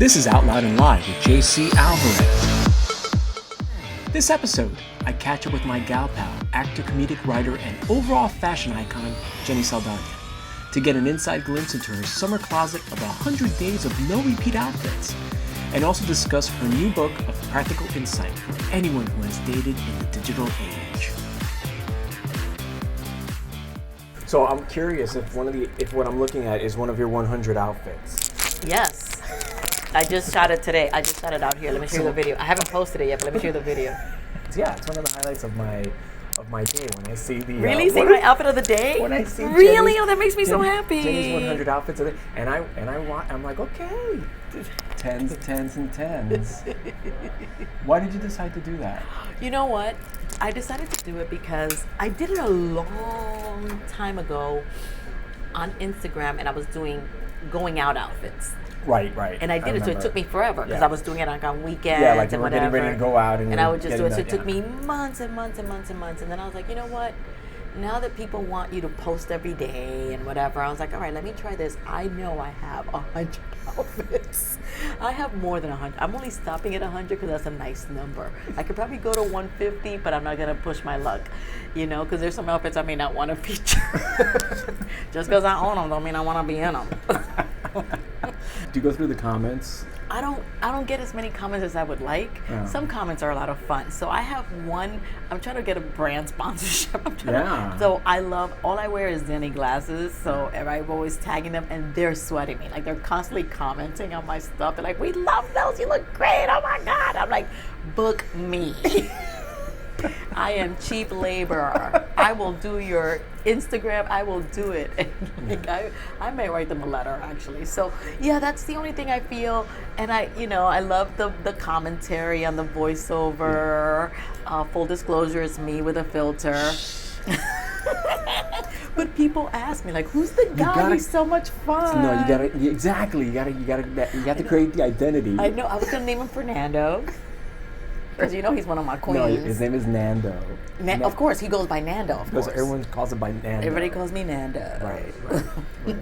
This is Out Loud and Live with JC Alvarez. This episode, I catch up with my GalPal, actor, comedic writer, and overall fashion icon, Jenny Saldanya, to get an inside glimpse into her summer closet of 100 days of no repeat outfits, and also discuss her new book of practical insight for anyone who has dated in the digital age. So I'm curious if what I'm looking at is one of your 100 outfits. Yes. I just shot it today. I just shot it out here. Let me show you the video. I haven't posted it yet, but let me show you the video. Yeah, it's one of the highlights of my day when I see the... Really? See my outfit of the day? When I see really? Oh, that makes me so happy. Jenny's 100 outfits of the day. I'm like, okay. Tens, and tens. Why did you decide to do that? You know what? I decided to do it because I did it a long time ago on Instagram, and I was doing going out outfits. Right. And I did it, so it took me forever because I was doing it like on weekends like and whatever. Getting ready to go out, and I would just do it. So it took me months and months. And then I was like, you know what? Now that people want you to post every day and whatever, I was like, all right, let me try this. I know I have 100 outfits. I have more than 100. I'm only stopping at 100 because that's a nice number. I could probably go to 150, but I'm not going to push my luck, because there's some outfits I may not want to feature. Just because I own them don't mean I want to be in them. Do you go through the comments? I don't get as many comments as I would like. Oh. Some comments are a lot of fun. So I have one. I'm trying to get a brand sponsorship. So all I wear is Zenny glasses. So I'm always tagging them, and they're sweating me. Like, they're constantly commenting on my stuff. They're like, "We love those. You look great. Oh my God." I'm like, book me. I am cheap labor. I will do your Instagram. I will do it. I may write them a letter, actually. So yeah, that's the only thing I feel. And I love the commentary on the voiceover. Full disclosure, it's me with a filter. But people ask me, like, who's the guy? He's so much fun. No, you have to create the identity. I know. I was gonna name him Fernando. Because he's one of my queens. No, his name is Nando. Of course, he goes by Nando, of course. Because everyone calls it by Nando. Everybody calls me Nando. Right.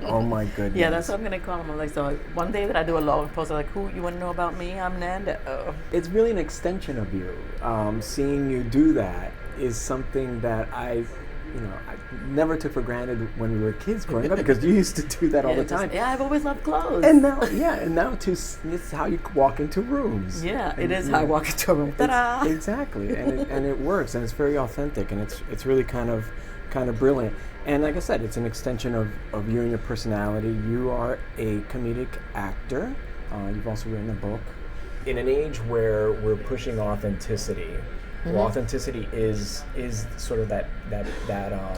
Oh my goodness. Yeah, that's what I'm going to call him. I'm like, so one day that I do a long post, I'm like, who you want to know about me? I'm Nando. It's really an extension of you. Seeing you do that is something that I never took for granted when we were kids growing up, because you used to do that all the time. I've always loved clothes. And now it's how you walk into rooms. Yeah, it is how I walk into a room. Ta-da! Exactly, and it works, and it's very authentic, and it's really kind of brilliant. And like I said, it's an extension of you and your personality. You are a comedic actor. You've also written a book. In an age where we're pushing authenticity. Well, authenticity is sort of that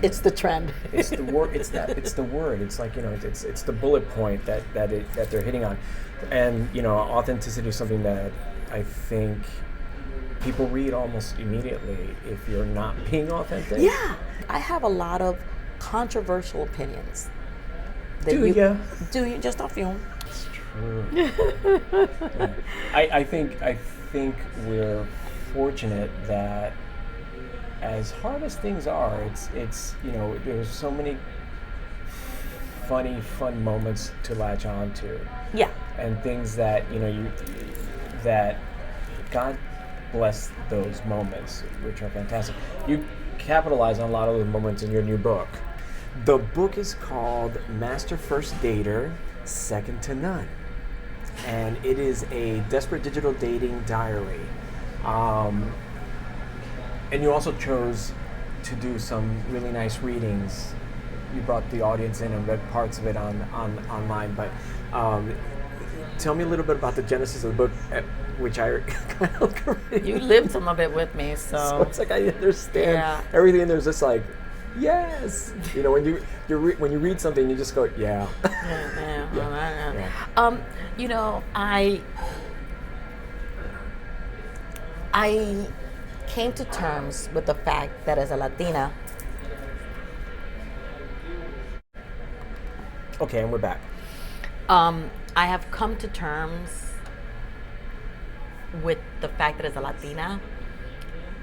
it's the trend. It's the word. It's the word. It's like it's the bullet point that they're hitting on, and authenticity is something that I think people read almost immediately if you're not being authentic. Yeah, I have a lot of controversial opinions. Do you? Just a few? It's true. Yeah. I think we're fortunate that, as hard as things are, it's there's so many fun moments to latch on to. Yeah. And things that that God bless those moments, which are fantastic. You capitalize on a lot of those moments in your new book. The book is called Master First Dater, Second to None, and it is a desperate digital dating diary. And you also chose to do some really nice readings. You brought the audience in and read parts of it online. But tell me a little bit about the genesis of the book, which I kind of You lived some of it with me, so it's like I understand everything. And there's just like, yes, when you read something, you just go, yeah. I came to terms with the fact that as a Latina... Okay, and we're back. I have come to terms with the fact that as a Latina,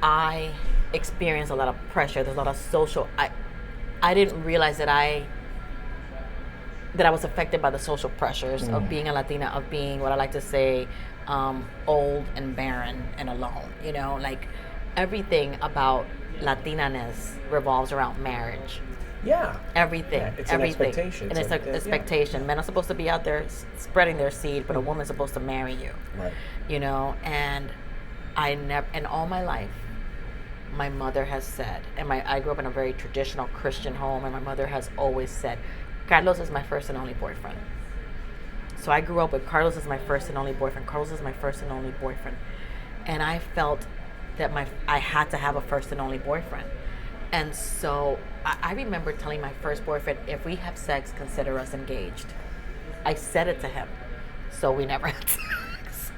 I experience a lot of pressure. There's a lot of social... I didn't realize that I that I was affected by the social pressures of being a Latina, of being what I like to say, old and barren and alone. You know, like everything about Latinaness revolves around marriage. Yeah. Everything. It's everything. an expectation. And it's an expectation. Yeah. Men are supposed to be out there spreading their seed, but a woman's supposed to marry you. Right. You know, and I never, in all my life, my mother has said, and I grew up in a very traditional Christian home, and my mother has always said, Carlos is my first and only boyfriend. So I grew up with Carlos is my first and only boyfriend. Carlos is my first and only boyfriend. And I felt that I had to have a first and only boyfriend. And so I remember telling my first boyfriend, if we have sex, consider us engaged. I said it to him. So we never had sex.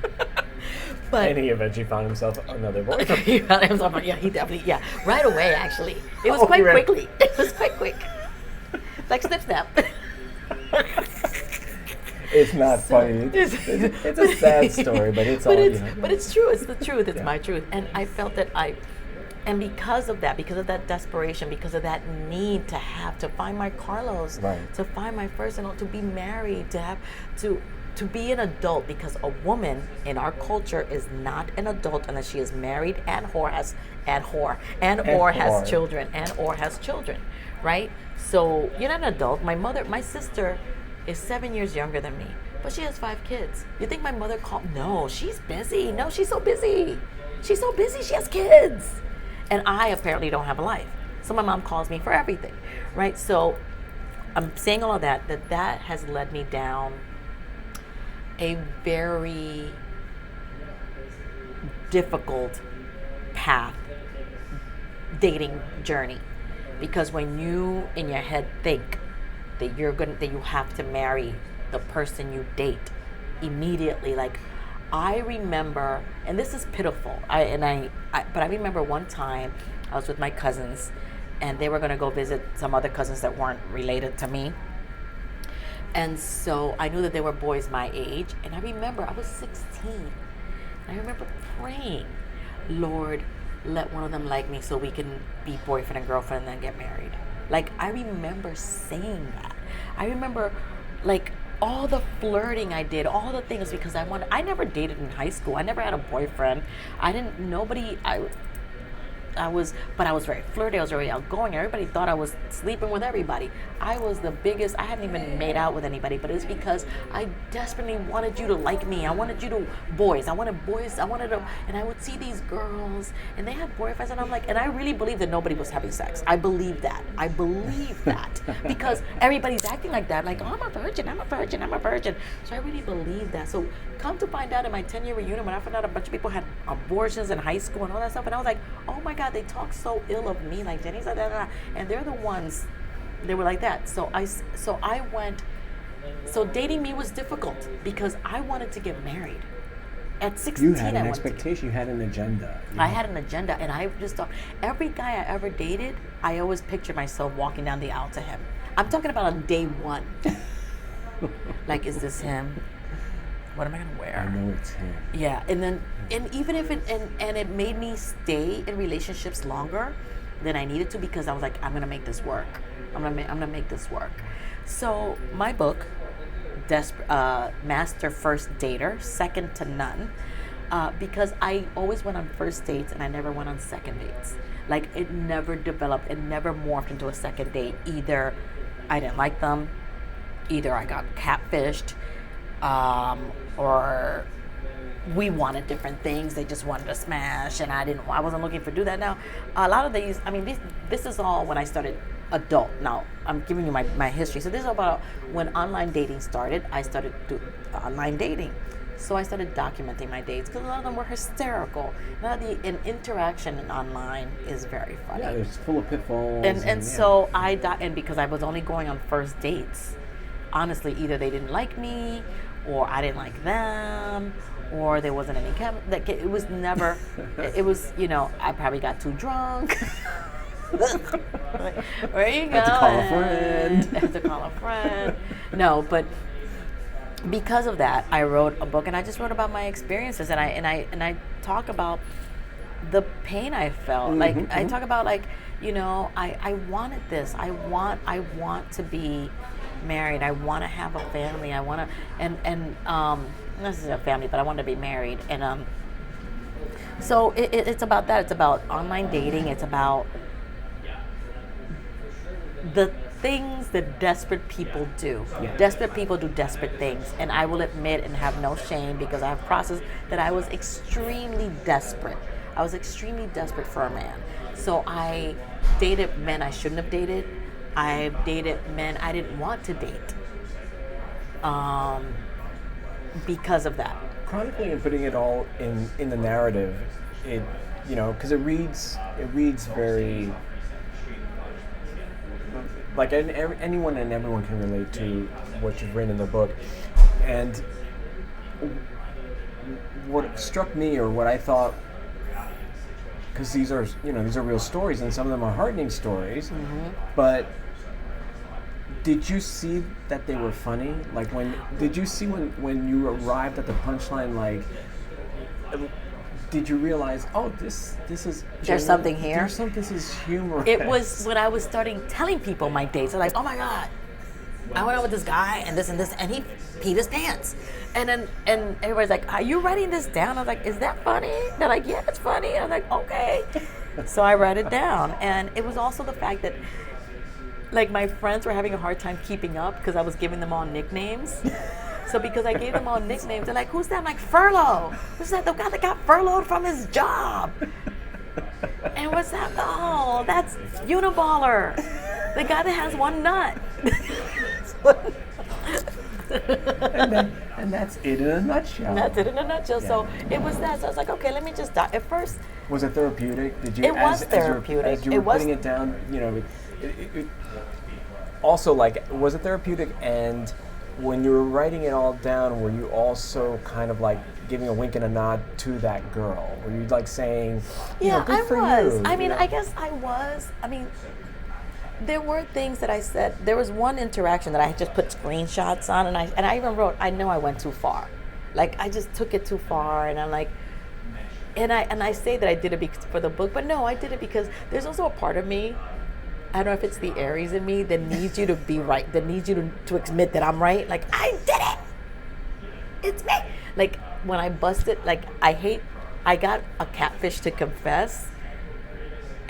But and he eventually found himself another boyfriend. He definitely, right away, actually. It was quite quickly. It was quite quick. Like snip, snap. It's not funny. It's a sad story, but it's but it's true. It's the truth. It's my truth. And I felt that and because of that desperation, because of that need to find my Carlos, to find my first and to be married, to be an adult, because a woman in our culture is not an adult unless she is married or has children, right? So you're not an adult. My sister is 7 years younger than me, but she has 5 kids. You think my mother called? No, she's busy. No, she's so busy. She's so busy. She has kids. And I apparently don't have a life. So my mom calls me for everything, right? So I'm saying all of that has led me down a very difficult path, dating journey. Because when you in your head think that you have to marry the person you date immediately, like I remember, and this is pitiful, but I remember one time I was with my cousins and they were going to go visit some other cousins that weren't related to me. And so I knew that they were boys my age, and I remember I was 16. And I remember praying, Lord, let one of them like me so we can be boyfriend and girlfriend and then get married. Like, I remember saying that. I remember, like, all the flirting I did, all the things, because I never dated in high school. I never had a boyfriend. But I was very flirty. I was very outgoing. Everybody thought I was sleeping with everybody. I was the biggest. I hadn't even made out with anybody, but it was because I desperately wanted you to like me. I wanted you to boys. I wanted them, and I would see these girls, and they had boyfriends, and I'm like, and I really believed that nobody was having sex. I believed that because everybody's acting like that, like, oh, I'm a virgin. So I really believed that. So come to find out, in my 10-year reunion, when I found out a bunch of people had abortions in high school and all that stuff, and I was like, oh my God, they talk so ill of me, like Jenny said that, and they're the ones, they were like that. So dating me was difficult because I wanted to get married. At 16, you had an expectation, you had an agenda. I had an agenda, and I just thought, every guy I ever dated, I always pictured myself walking down the aisle to him. I'm talking about on day one. Like, is this him? What am I gonna wear? I know it's him. Yeah, and even if it made me stay in relationships longer than I needed to, because I was like, I'm gonna make this work. I'm gonna make this work. So my book, Master First Dater, Second to None, because I always went on first dates and I never went on second dates. Like, it never developed, it never morphed into a second date. Either I didn't like them, either I got catfished, or we wanted different things. They just wanted to smash, and I wasn't looking for do that. Now, a lot of these, I mean, this is all when I started adult. Now, I'm giving you my history. So this is about when online dating started. I started online dating. So I started documenting my dates because a lot of them were hysterical. Now the interaction online is very funny. Yeah, it's full of pitfalls. So and because I was only going on first dates, honestly, either they didn't like me, or I didn't like them, or there wasn't any it was never. It was, I probably got too drunk. Where you going? Had to call a friend. Had to call a friend. No, but because of that, I wrote a book, and I just wrote about my experiences, and I talk about the pain I felt. Mm-hmm, I talk about, I wanted this. I want to be married. I want to have a family. I want to, and not necessarily a family, but I want to be married. And so it's about that. It's about online dating. It's about the things that desperate people do. Yeah. Desperate people do desperate things. And I will admit and have no shame, because I have processed that I was extremely desperate. I was extremely desperate for a man. So I dated men I shouldn't have dated. I dated men I didn't want to date. Because of that. Chronically and putting it all in the narrative, it, you know, because it reads very like anyone and everyone can relate to what you've written in the book. And what struck me, or what I thought, because these are real stories, and some of them are heartening stories, but did you see that they were funny? Like, did you see when you arrived at the punchline, like, did you realize, oh, this is there's something here? This is humorous. It was when I was starting telling people my dates. They're like, oh my God, I went out with this guy and this, and he peed his pants. And everybody's like, are you writing this down? I was like, is that funny? They're like, yeah, it's funny. I'm like, okay. So I wrote it down. And it was also the fact that, like, my friends were having a hard time keeping up because I was giving them all nicknames. So because I gave them all nicknames, they're like, who's that? I'm like, Furlough. Who's that? The guy that got furloughed from his job. And what's that? Oh, that's Uniballer. The guy that has one nut. and that's it in a nutshell. That's it in a nutshell. Yeah. So it was that. So I was like, okay, let me just die. At first, was it therapeutic? Did you? It was therapeutic. As you were putting it down, you know. It also, like, was it therapeutic? And when you were writing it all down, were you also kind of like giving a wink and a nod to that girl? Were you like saying, yeah, good for was. You? I mean, I guess I was. I mean, there were things that I said. There was one interaction that I just put screenshots on, and I even wrote, I know I went too far. Like, I just took it too far, and I'm like, and I say that I did it for the book, but no, I did it because there's also a part of me, I don't know if it's the Aries in me, that needs you to be right, that needs you to admit that I'm right. Like, I did it! It's me! Like, when I busted, like, I got a catfish to confess,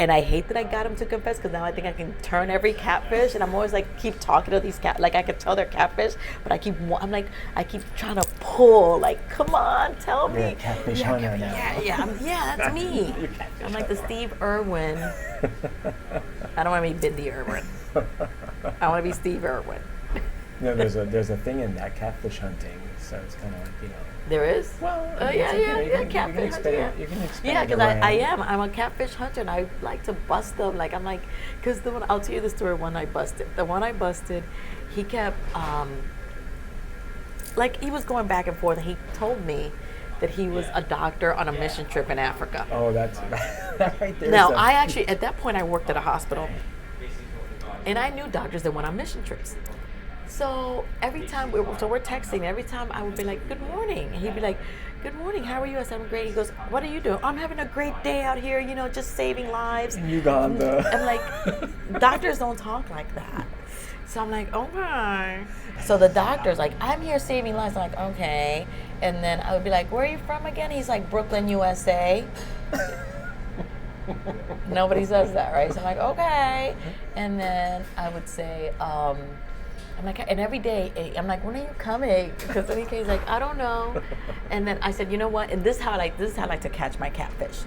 and I hate that I got him to confess, because now I think I can turn every catfish, and I'm always like, keep talking to these like, I could tell they're catfish, but I keep trying to pull, like, come on, tell me. You're a catfish hunter now. Yeah, that's me. I'm like the Steve Irwin. I don't want to be Bindi Irwin. I want to be Steve Irwin. No, there's a thing in that, catfish hunting, so it's kind of like, you know. There is? Well, catfish hunter. You can expand yeah, because I'm a catfish hunter, and I like to bust them. Like, I'm like, because I'll tell you the story of one I busted. The one I busted, he kept, like, he was going back and forth, and he told me that he was a doctor on a mission trip in Africa. Oh, that's right there. Now, I actually, at that point, I worked at a hospital, and I knew doctors that went on mission trips. So every time we're texting, every time I would be like, good morning. And he'd be like, good morning, how are you? I said, I'm great. He goes, what are you doing? I'm having a great day out here, you know, just saving lives. Uganda. I'm like, doctors don't talk like that. So I'm like, okay. So the doctor's like, I'm here saving lives. I'm like, okay. And then I would be like, where are you from again? He's like, Brooklyn, USA. Nobody says that, right? So I'm like, okay. And then I would say, I'm like, and every day, I'm like, when are you coming? Because then he's like, I don't know. And then I said, you know what? And this is how I like to catch my catfish.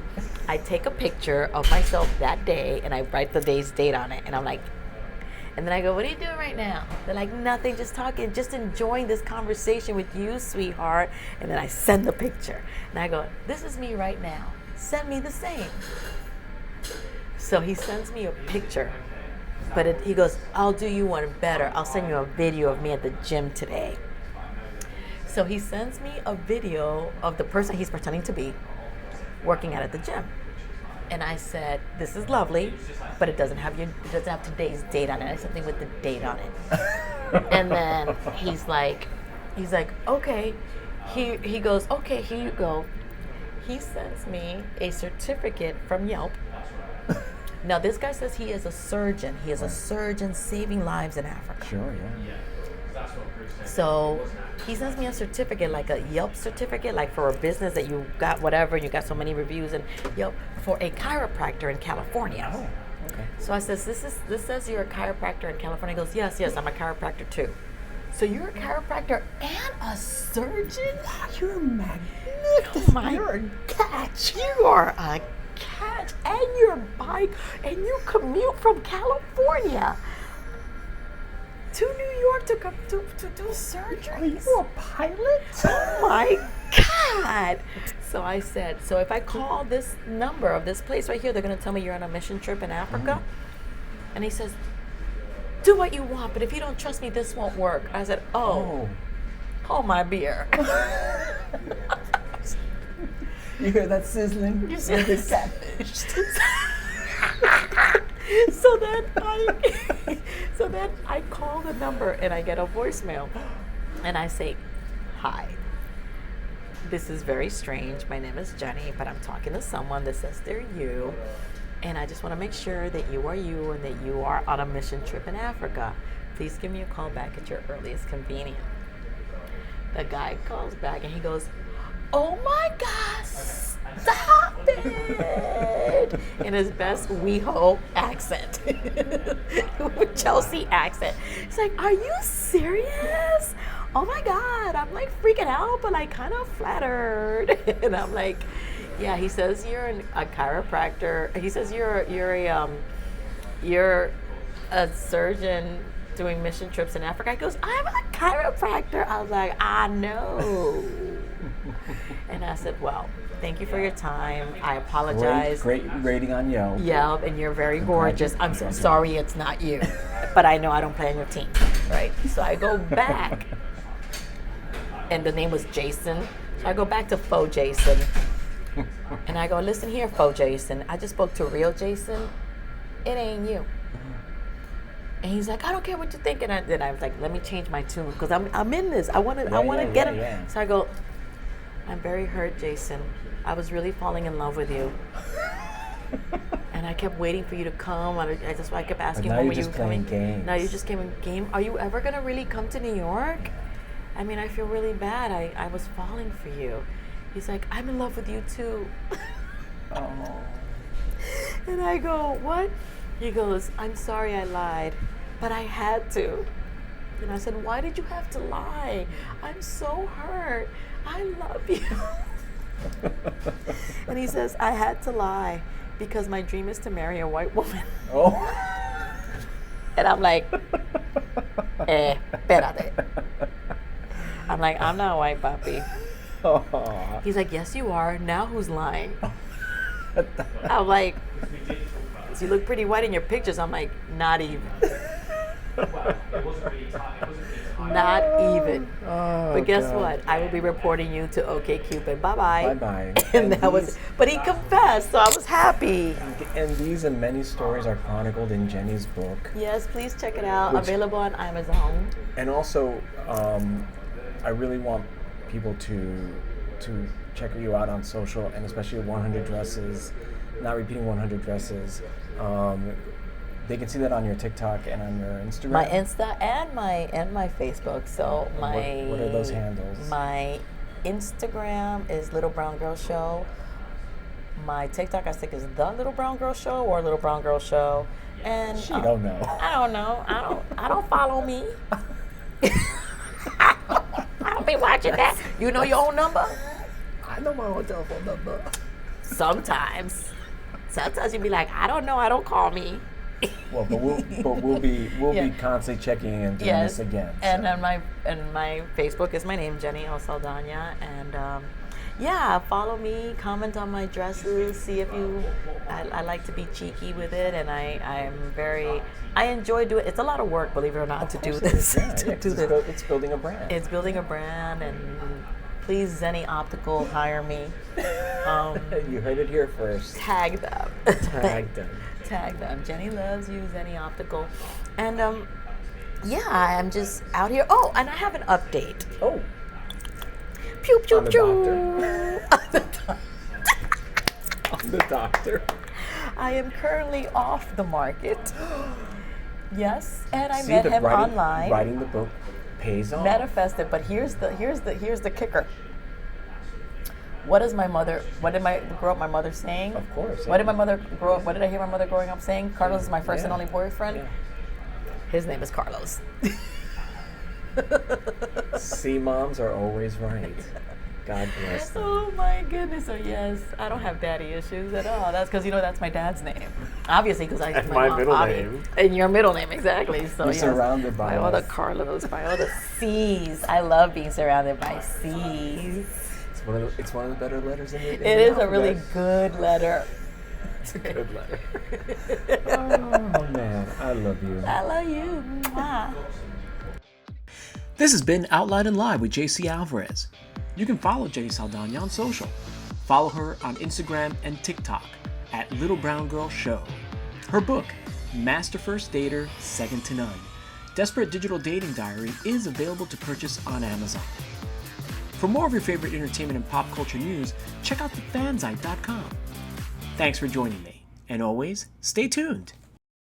I take a picture of myself that day, and I write the day's date on it. And I'm like, and then I go, what are you doing right now? They're like, nothing, just talking, just enjoying this conversation with you, sweetheart. And then I send the picture. And I go, this is me right now. Send me the same. So he sends me a picture. But he goes, I'll do you one better. I'll send you a video of me at the gym today. So he sends me a video of the person he's pretending to be working out at the gym. And I said, this is lovely, but it doesn't have today's date on it. I have something with the date on it. And then he's like, okay. He goes, okay, here you go. He sends me a certificate from Yelp Now, this guy says he is a surgeon. He is a surgeon saving lives in Africa. Sure, yeah. So he sends me a certificate, like a Yelp certificate, like for a business that you got whatever, you got so many reviews, and Yelp for a chiropractor in California. Oh, okay. So I says, this says you're a chiropractor in California. He goes, yes, I'm a chiropractor too. So you're a chiropractor and a surgeon? Wow, you're magnificent. Oh my, you're a catch. You are a catch, and your bike, and you commute from California to New York to come to do surgery. Are you a pilot? Oh my God. So I said, so if I call this number of this place right here, they're going to tell me you're on a mission trip in Africa. And he says, do what you want, but if you don't trust me, this won't work. I said, hold my beer. You hear that sizzling? You see the catfish. So then I call the number and I get a voicemail and I say, hi, this is very strange. My name is Jenny, but I'm talking to someone that says they're you. And I just want to make sure that you are you and that you are on a mission trip in Africa. Please give me a call back at your earliest convenience. The guy calls back and he goes, oh my gosh, stop it! In his best WeHo accent, Chelsea accent. It's like, are you serious? Oh my God, I'm like freaking out, but like kind of flattered. And I'm like, yeah. He says you're a chiropractor. He says you're a surgeon doing mission trips in Africa. He goes, I'm a chiropractor. I was like, I know. And I said, well, thank you for your time. I apologize. Great rating on Yelp. Yelp, and you're very gorgeous. I'm so sorry it's not you. But I know I don't play on your team, right? So I go back, and the name was Jason. So I go back to Faux Jason. And I go, listen here, Faux Jason. I just spoke to real Jason. It ain't you. And he's like, I don't care what you think. And then I was like, let me change my tune because I'm in this. I want to get him. Yeah. So I go, I'm very hurt, Jason. I was really falling in love with you. And I kept waiting for you to come. I kept asking, when were you coming? Games. Now you just came in game. Are you ever going to really come to New York? I mean, I feel really bad. I was falling for you. He's like, I'm in love with you too. Oh. And I go, what? He goes, I'm sorry I lied, but I had to. And I said, why did you have to lie? I'm so hurt. I love you. And he says, I had to lie because my dream is to marry a white woman. Oh. And I'm like, espérate. I'm like, I'm not white, papi. Oh. He's like, yes, you are. Now who's lying? I'm like, you look pretty white in your pictures. I'm like, not even. Not even. Oh, but guess God. what? I will be reporting you to OkCupid. Bye-bye. Bye-bye. And that was, but he confessed, so I was happy. And these and many stories are chronicled in Jenny's book. Yes, please check it out. Available on Amazon. And also, I really want people to check you out on social, and especially 100 Dresses, Not Repeating 100 Dresses. They can see that on your TikTok and on your Instagram. My Insta and my Facebook. So what are those handles? My Instagram is Little Brown Girl Show. My TikTok, I think, is The Little Brown Girl Show or Little Brown Girl Show. And she don't know. I don't know. I don't follow me. I don't be watching that. You know your own number? I know my own telephone number. Sometimes you be like, I don't know. I don't call me. Well, but we'll be constantly checking in and doing this again. So. And on my Facebook is my name, Jenny Saldanya, and follow me, comment on my dresses, see if you. I like to be cheeky with it, and I enjoy doing. It's a lot of work, believe it or not, to do this. It's building a brand. It's building a brand, and please, Zenny Optical, hire me. You heard it here first. Tag them. Tag them. Jenny loves you, Zenny Optical. And I'm just out here. Oh, and I have an update. Oh. Pew pew On the pew. doctor. On the doctor. I am currently off the market. Yes, and I met him online. Writing the book pays off. Manifested, but here's the kicker. What did I grow up my mother saying? Of course. What did I hear my mother growing up saying? Carlos is my first and only boyfriend. Yeah. His name is Carlos. See, moms are always right. God bless them. Oh my goodness! So yes, I don't have daddy issues at all. That's because that's my dad's name. Obviously, because I. And my middle name. And your middle name, exactly. So You're surrounded by all the Carlos, by all the C's. I love being surrounded by C's. It's one of the better letters in the It is a really good letter. It's a good letter. Oh man, I love you. I love you. Mwah. This has been Outline and Live with JC Alvarez. You can follow Jenny Saldana on social. Follow her on Instagram and TikTok at Little Brown Girl Show. Her book, Master First Dater, Second to None, Desperate Digital Dating Diary, is available to purchase on Amazon. For more of your favorite entertainment and pop culture news, check out thefanzite.com. Thanks for joining me, and always stay tuned.